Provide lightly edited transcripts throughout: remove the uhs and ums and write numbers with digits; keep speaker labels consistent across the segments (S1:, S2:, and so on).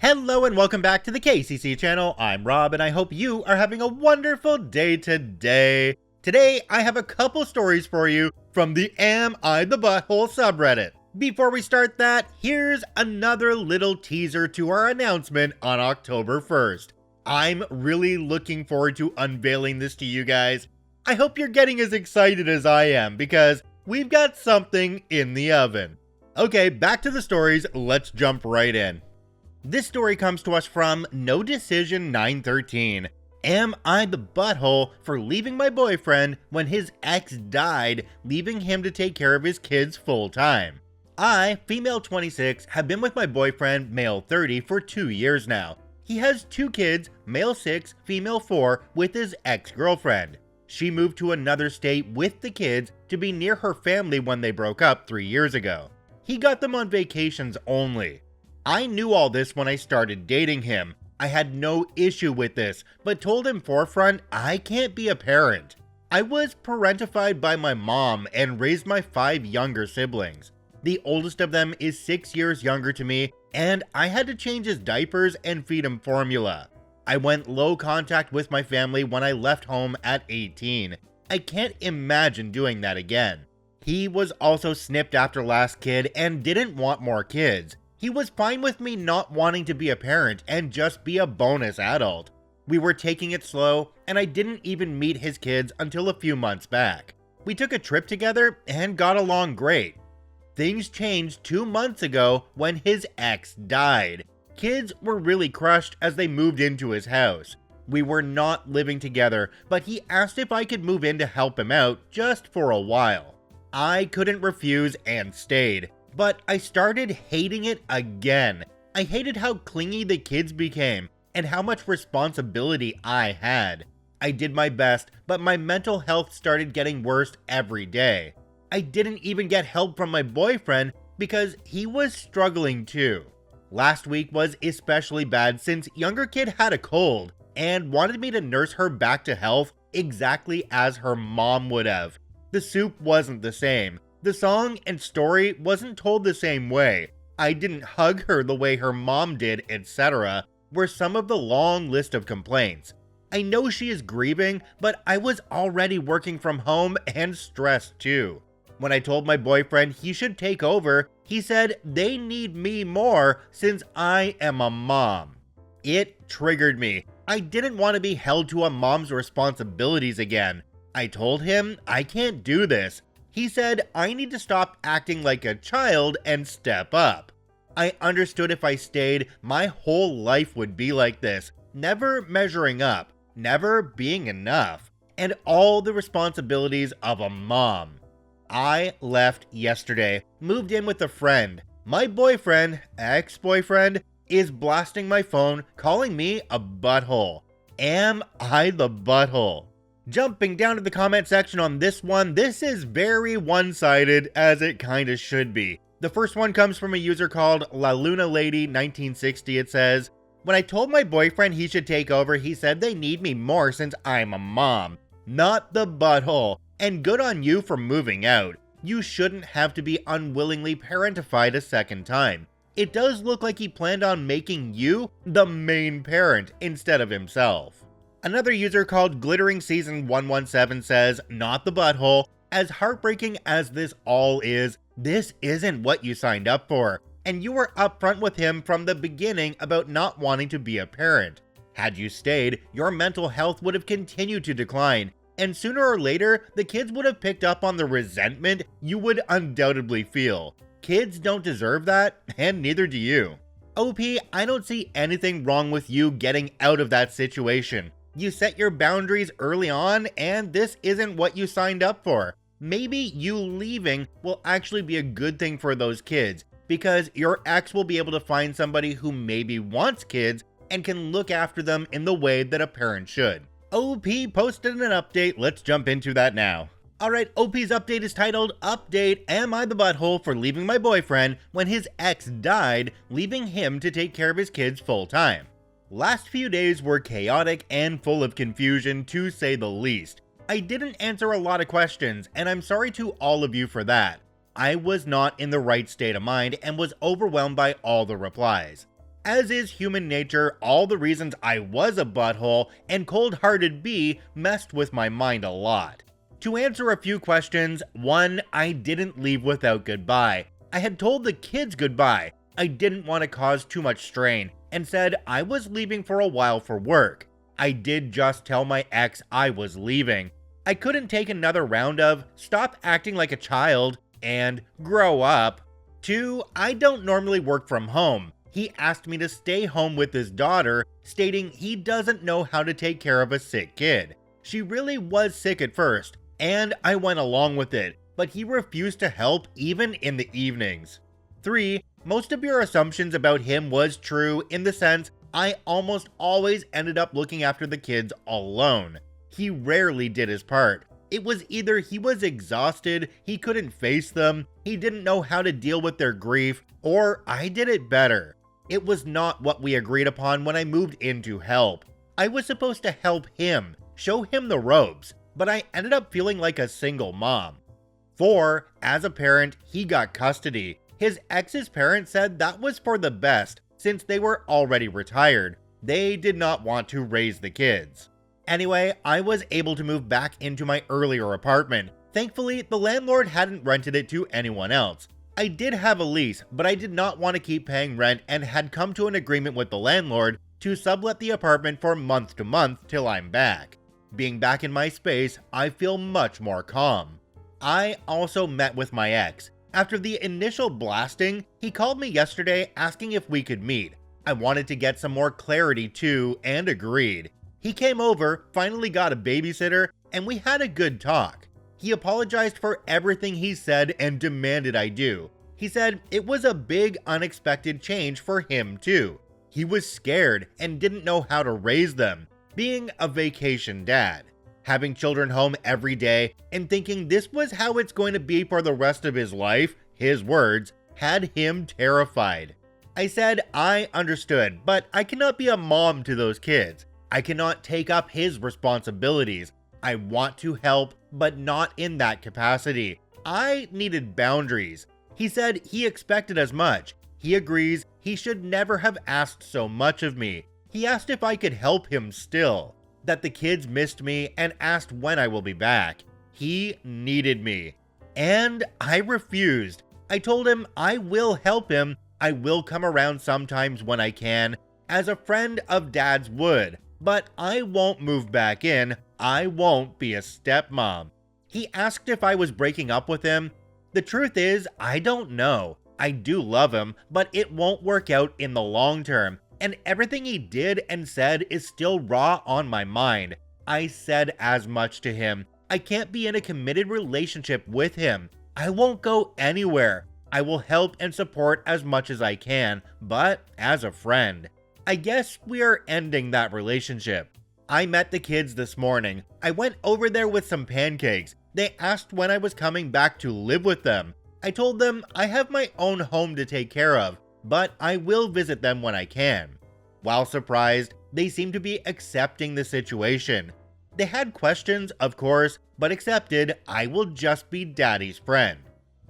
S1: Hello and welcome back to the KCC channel. I'm Rob and I hope you are having a wonderful day today. Today I have a couple stories for you from the Am I the Butthole subreddit. Before we start that, here's another little teaser to our announcement on October 1st. I'm really looking forward to unveiling this to you guys. I hope you're getting as excited as I am because we've got something in the oven. Okay, back to the stories, let's jump right in. This story comes to us from No Decision 913. Am I the butthole for leaving my boyfriend when his ex died, leaving him to take care of his kids full time? I, female 26, have been with my boyfriend, male 30, for 2 years now. He has 2 kids, male 6, female 4, with his ex-girlfriend. She moved to another state with the kids to be near her family when they broke up 3 years ago. He got them on vacations only. I knew all this when I started dating him. I had no issue with this, but told him forefront I can't be a parent. I was parentified by my mom and raised my 5 younger siblings. The oldest of them is 6 years younger to me, and I had to change his diapers and feed him formula. I went low contact with my family when I left home at 18. I can't imagine doing that again. He was also snipped after last kid and didn't want more kids. He was fine with me not wanting to be a parent and just be a bonus adult. We were taking it slow, and I didn't even meet his kids until a few months back. We took a trip together and got along great. Things changed 2 months ago when his ex died. Kids were really crushed as they moved into his house. We were not living together, but he asked if I could move in to help him out just for a while. I couldn't refuse and stayed. But I started hating it again. I hated how clingy the kids became and how much responsibility I had. I did my best, but my mental health started getting worse every day. I didn't even get help from my boyfriend because he was struggling too. Last week was especially bad since younger kid had a cold and wanted me to nurse her back to health exactly as her mom would have. The soup wasn't the same. The song and story wasn't told the same way. I didn't hug her the way her mom did, etc. were some of the long list of complaints. I know she is grieving, but I was already working from home and stressed too. When I told my boyfriend he should take over, he said they need me more since I am a mom. It triggered me. I didn't want to be held to a mom's responsibilities again. I told him I can't do this. He said I need to stop acting like a child and step up. I understood if I stayed, my whole life would be like this, never measuring up, never being enough, and all the responsibilities of a mom. I left yesterday, moved in with a friend. My boyfriend, ex-boyfriend, is blasting my phone, calling me a butthole. Am I the butthole? Jumping down to the comment section on this one, this is very one-sided, as it kinda should be. The first one comes from a user called La Luna Lady 1960. It says, when I told my boyfriend he should take over, he said they need me more since I'm a mom. Not the butthole. And good on you for moving out. You shouldn't have to be unwillingly parentified a second time. It does look like he planned on making you the main parent instead of himself. Another user called Glittering Season 117 says, not the butthole. As heartbreaking as this all is, this isn't what you signed up for, and you were upfront with him from the beginning about not wanting to be a parent. Had you stayed, your mental health would have continued to decline, and sooner or later, the kids would have picked up on the resentment you would undoubtedly feel. Kids don't deserve that, and neither do you. OP, I don't see anything wrong with you getting out of that situation. You set your boundaries early on, and this isn't what you signed up for. Maybe you leaving will actually be a good thing for those kids, because your ex will be able to find somebody who maybe wants kids and can look after them in the way that a parent should. OP posted an update, let's jump into that now. Alright, OP's update is titled, Update, Am I the Butthole for leaving my boyfriend when his ex died, leaving him to take care of his kids full time? Last few days were chaotic and full of confusion, to say the least. I didn't answer a lot of questions, and I'm sorry to all of you for that. I was not in the right state of mind and was overwhelmed by all the replies. As is human nature, all the reasons I was a butthole and cold-hearted B messed with my mind a lot. To answer a few questions, 1, I didn't leave without goodbye. I had told the kids goodbye. I didn't want to cause too much strain and said I was leaving for a while for work. I did just tell my ex I was leaving. I couldn't take another round of stop acting like a child and grow up. 2, I don't normally work from home. He asked me to stay home with his daughter, stating he doesn't know how to take care of a sick kid. She really was sick at first, and I went along with it, but he refused to help even in the evenings. 3, most of your assumptions about him was true in the sense I almost always ended up looking after the kids alone. He rarely did his part. It was either he was exhausted, he couldn't face them, he didn't know how to deal with their grief, or I did it better. It was not what we agreed upon when I moved in to help. I was supposed to help him, show him the ropes, but I ended up feeling like a single mom. 4, as a parent, he got custody. His ex's parents said that was for the best since they were already retired. They did not want to raise the kids. Anyway, I was able to move back into my earlier apartment. Thankfully, the landlord hadn't rented it to anyone else. I did have a lease, but I did not want to keep paying rent and had come to an agreement with the landlord to sublet the apartment for month to month till I'm back. Being back in my space, I feel much more calm. I also met with my ex. After the initial blasting, he called me yesterday asking if we could meet. I wanted to get some more clarity too and agreed. He came over, finally got a babysitter, and we had a good talk. He apologized for everything he said and demanded I do. He said it was a big unexpected change for him too. He was scared and didn't know how to raise them, being a vacation dad. Having children home every day and thinking this was how it's going to be for the rest of his life, his words, had him terrified. I said I understood, but I cannot be a mom to those kids. I cannot take up his responsibilities. I want to help, but not in that capacity. I needed boundaries. He said he expected as much. He agrees he should never have asked so much of me. He asked if I could help him still, that the kids missed me and asked when I will be back. He needed me. And I refused. I told him I will help him. I will come around sometimes when I can, as a friend of Dad's would, but I won't move back in. I won't be a stepmom. He asked if I was breaking up with him. The truth is, I don't know. I do love him, but it won't work out in the long term, and everything he did and said is still raw on my mind. I said as much to him. I can't be in a committed relationship with him. I won't go anywhere. I will help and support as much as I can, but as a friend. I guess we are ending that relationship. I met the kids this morning. I went over there with some pancakes. They asked when I was coming back to live with them. I told them I have my own home to take care of, but I will visit them when I can. While surprised, they seemed to be accepting the situation. They had questions, of course, but accepted I will just be Daddy's friend.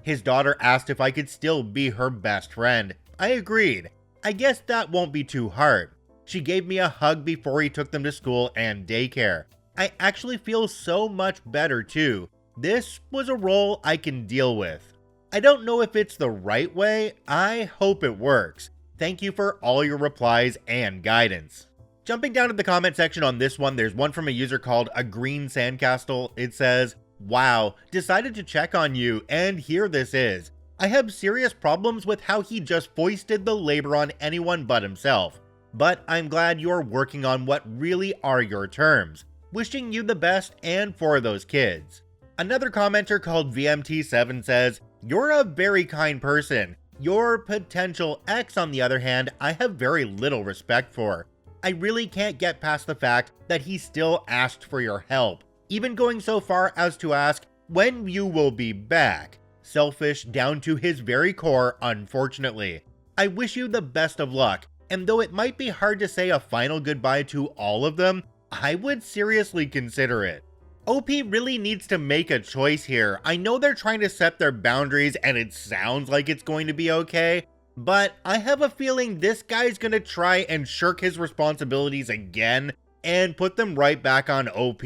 S1: His daughter asked if I could still be her best friend. I agreed. I guess that won't be too hard. She gave me a hug before he took them to school and daycare. I actually feel so much better too. This was a role I can deal with. I don't know if it's the right way. I hope it works. Thank you for all your replies and guidance. Jumping down to the comment section on this one, there's one from a user called A Green Sandcastle. It says, "Wow, decided to check on you, and here this is. I have serious problems with how he just foisted the labor on anyone but himself. But I'm glad you're working on what really are your terms. Wishing you the best and for those kids." Another commenter called VMT7 says, "You're a very kind person. Your potential ex, on the other hand, I have very little respect for. I really can't get past the fact that he still asked for your help, even going so far as to ask when you will be back. Selfish down to his very core, unfortunately. I wish you the best of luck, and though it might be hard to say a final goodbye to all of them, I would seriously consider it." OP really needs to make a choice here. I know they're trying to set their boundaries and it sounds like it's going to be okay, But I have a feeling this guy's gonna try and shirk his responsibilities again and put them right back on OP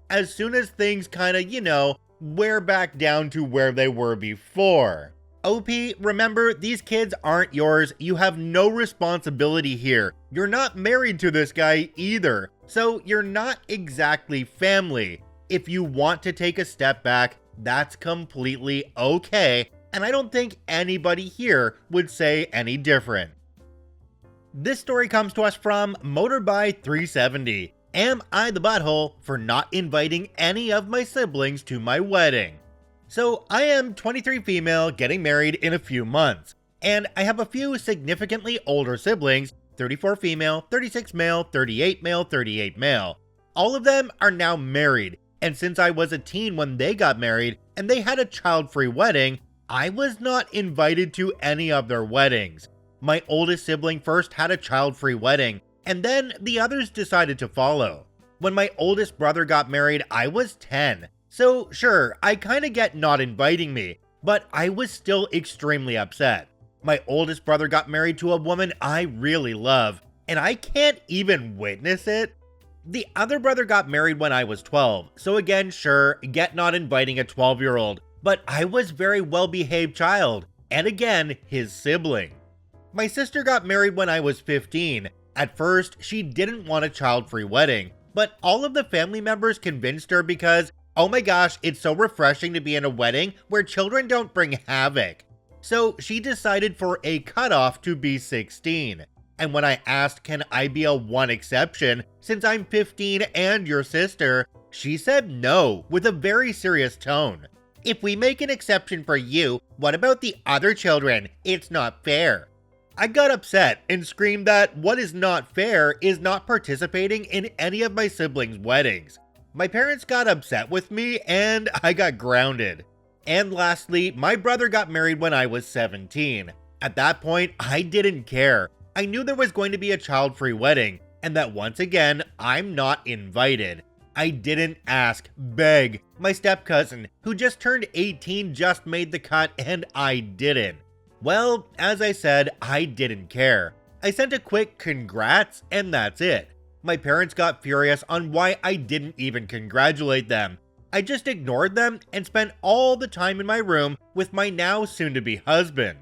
S1: as soon as things kinda, wear back down to where they were before. OP, remember, these kids aren't yours. You have no responsibility here. You're not married to this guy either, so you're not exactly family. If you want to take a step back, that's completely okay, and I don't think anybody here would say any different. This story comes to us from Motorby370. Am I the butthole for not inviting any of my siblings to my wedding? So I am 23 female, getting married in a few months, and I have a few significantly older siblings, 34 female, 36 male, 38 male, 38 male. All of them are now married, and since I was a teen when they got married and they had a child-free wedding, I was not invited to any of their weddings. My oldest sibling first had a child-free wedding, and then the others decided to follow. When my oldest brother got married, I was 10. So sure, I kinda get not inviting me, but I was still extremely upset. My oldest brother got married to a woman I really love, and I can't even witness it. The other brother got married when I was 12, so again, sure, get not inviting a 12-year-old, but I was very well-behaved child, and again, his sibling. My sister got married when I was 15. At first, she didn't want a child-free wedding, but all of the family members convinced her because, oh my gosh, it's so refreshing to be in a wedding where children don't bring havoc. So she decided for a cutoff to be 16. And when I asked, can I be a one exception since I'm 15 and your sister, she said no with a very serious tone. If we make an exception for you, what about the other children? It's not fair. I got upset and screamed that what is not fair is not participating in any of my siblings' weddings. My parents got upset with me and I got grounded. And lastly, my brother got married when I was 17. At that point, I didn't care. I knew there was going to be a child-free wedding, and that once again, I'm not invited. I didn't ask, beg. My step-cousin, who just turned 18, just made the cut, and I didn't. Well, as I said, I didn't care. I sent a quick congrats, and that's it. My parents got furious on why I didn't even congratulate them. I just ignored them and spent all the time in my room with my now soon-to-be husband.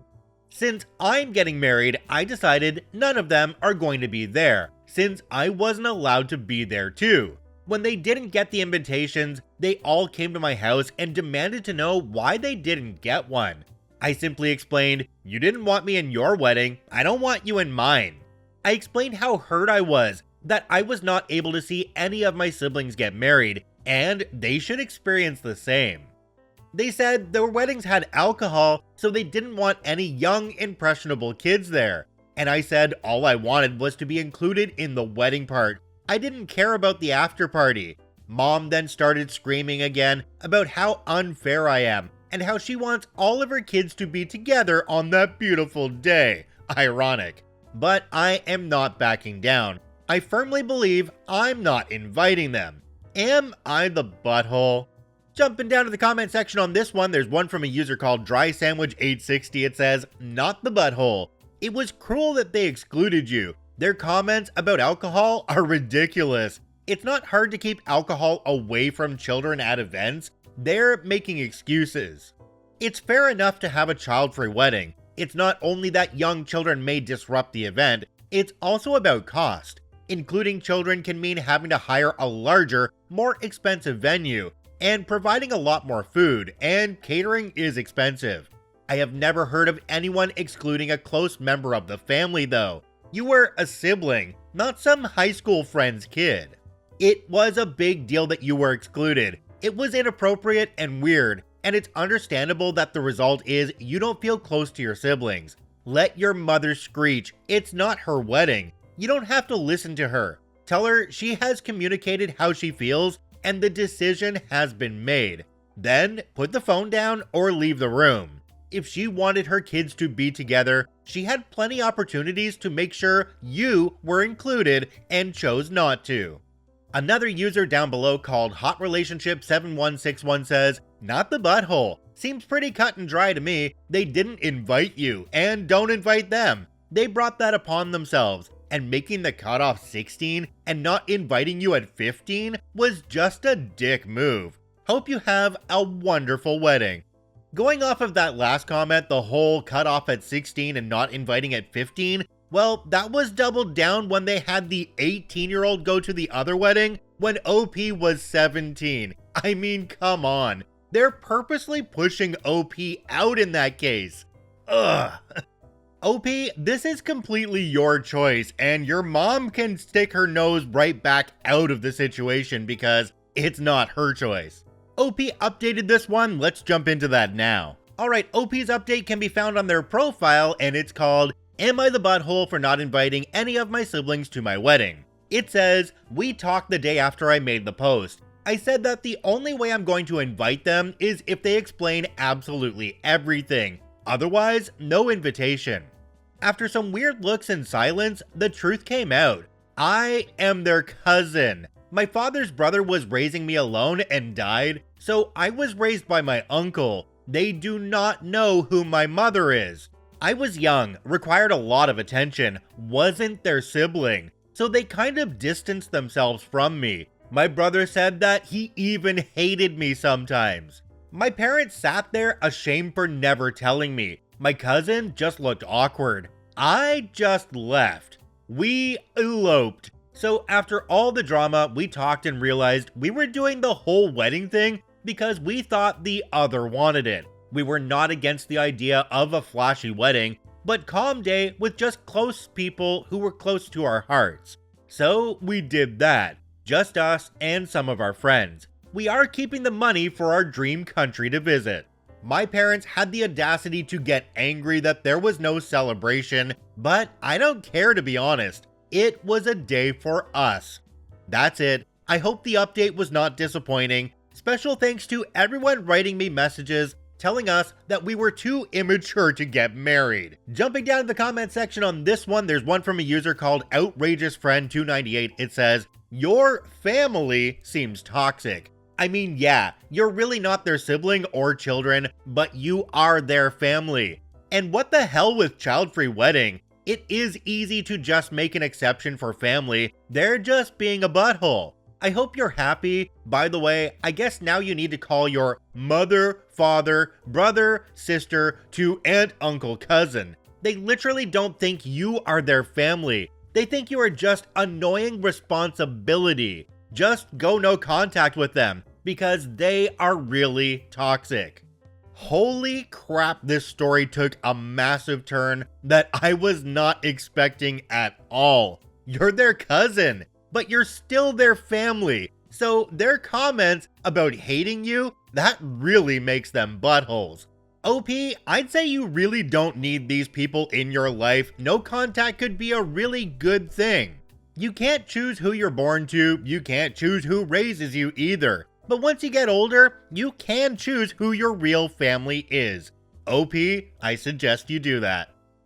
S1: Since I'm getting married, I decided none of them are going to be there, since I wasn't allowed to be there too. When they didn't get the invitations, they all came to my house and demanded to know why they didn't get one. I simply explained, you didn't want me in your wedding, I don't want you in mine. I explained how hurt I was, that I was not able to see any of my siblings get married, and they should experience the same. They said their weddings had alcohol, so they didn't want any young, impressionable kids there. And I said all I wanted was to be included in the wedding part. I didn't care about the after party. Mom then started screaming again about how unfair I am, and how she wants all of her kids to be together on that beautiful day. Ironic. But I am not backing down. I firmly believe I'm not inviting them. Am I the butthole? Jumping down to the comment section on this one, there's one from a user called DrySandwich860. It says, not the butthole. It was cruel that they excluded you. Their comments about alcohol are ridiculous. It's not hard to keep alcohol away from children at events. They're making excuses. It's fair enough to have a child-free wedding. It's not only that young children may disrupt the event, it's also about cost. Including children can mean having to hire a larger, more expensive venue, and providing a lot more food, and catering is expensive. I have never heard of anyone excluding a close member of the family though. You were a sibling, not some high school friend's kid. It was a big deal that you were excluded. It was inappropriate and weird, and it's understandable that the result is you don't feel close to your siblings. Let your mother screech, it's not her wedding. You don't have to listen to her. Tell her she has communicated how she feels and the decision has been made. Then put the phone down or leave the room. If she wanted her kids to be together, she had plenty opportunities to make sure you were included and chose not to. Another user down below called Hot Relationship 7161 says, "Not the butthole. Seems pretty cut and dry to me. They didn't invite you, and don't invite them. They brought that upon themselves, and making the cutoff 16 and not inviting you at 15 was just a dick move. Hope you have a wonderful wedding." Going off of that last comment, the whole cutoff at 16 and not inviting at 15, well, that was doubled down when they had the 18-year-old go to the other wedding when OP was 17. I mean, come on. They're purposely pushing OP out in that case. Ugh. OP, this is completely your choice, and your mom can stick her nose right back out of the situation because it's not her choice. OP updated this one, let's jump into that now. Alright, OP's update can be found on their profile, and it's called, "Am I the butthole for not inviting any of my siblings to my wedding?" It says, "We talked the day after I made the post. I said that the only way I'm going to invite them is if they explain absolutely everything. Otherwise, no invitation." After some weird looks and silence, the truth came out. I am their cousin. My father's brother was raising me alone and died, so I was raised by my uncle. They do not know who my mother is. I was young, required a lot of attention, wasn't their sibling, so they kind of distanced themselves from me. My brother said that he even hated me sometimes. My parents sat there ashamed for never telling me. My cousin just looked awkward. I just left. We eloped. So after all the drama, we talked and realized we were doing the whole wedding thing because we thought the other wanted it. We were not against the idea of a flashy wedding, but calm day with just close people who were close to our hearts. So we did that. Just us and some of our friends. We are keeping the money for our dream country to visit. My parents had the audacity to get angry that there was no celebration, but I don't care, to be honest. It was a day for us. That's it. I hope the update was not disappointing. Special thanks to everyone writing me messages telling us that we were too immature to get married. Jumping down to the comment section on this one, there's one from a user called Outrageous Friend 298. It says, "Your family seems toxic." I mean, yeah, you're really not their sibling or children, but you are their family. And what the hell with child-free wedding? It is easy to just make an exception for family. They're just being a butthole. I hope you're happy. By the way, I guess now you need to call your mother, father, brother, sister, to aunt, uncle, cousin. They literally don't think you are their family. They think you are just annoying responsibility. Just go no contact with them because they are really toxic. Holy crap, this story took a massive turn that I was not expecting at all. You're their cousin, but you're still their family. So their comments about hating you, that really makes them buttholes. OP, I'd say you really don't need these people in your life. No contact could be a really good thing. You can't choose who you're born to, you can't choose who raises you either. But once you get older, you can choose who your real family is. OP, I suggest you do that.